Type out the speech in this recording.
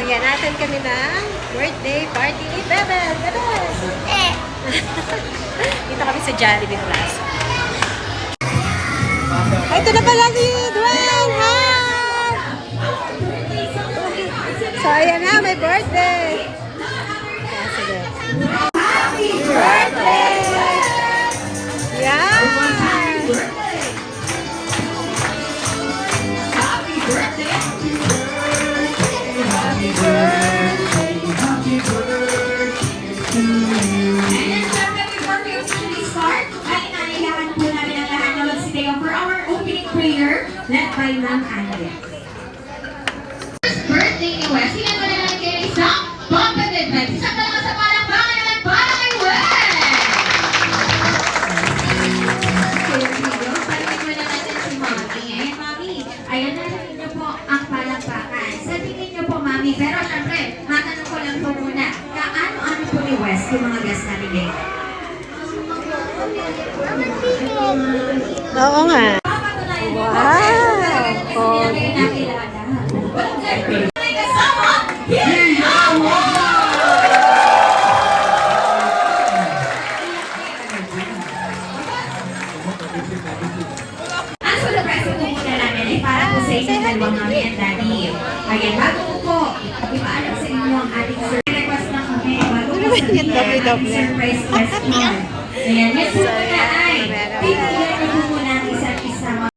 Sasayan natin kami ng birthday party ni Bebel. Bebel! Dito kami sa Jollibee Plaza. Ay, ito na pala si Dwayne! Hi! So, ayan na, may birthday! Happy birthday! Yeah! Happy birthday! Happy birthday! Happy birthday to you! And syempre, before we officially start, ay inailangan po namin ang lahat na magsigaw for our opening prayer led by Ma'am Anne. First birthday ni Wes, sinan mo na naman kayo isang bumped vibes. Isang talaga sa palakpakan naman para kay Wes! Parinig mo na natin si Mami. Ayan, Mami. Ayan na rin niyo po ang palakpakan. Sabihin niyo po, Mami. Pero syempre, matanong ko lang po muna. Kaano-ano po ni Wes yung mga guests natin ngayon? Oo nga. Papatunayan niyo po. Wow! Hindi na kayo nakilala. May kasama, ang surprise po muna namin ay para po sa inyong dalawang mami and daddy. Ayan, bago po ipaalam sa inyo ang ating request na kami. Bago po sabihin ang ating surprise question. Ayan, yan po muna ay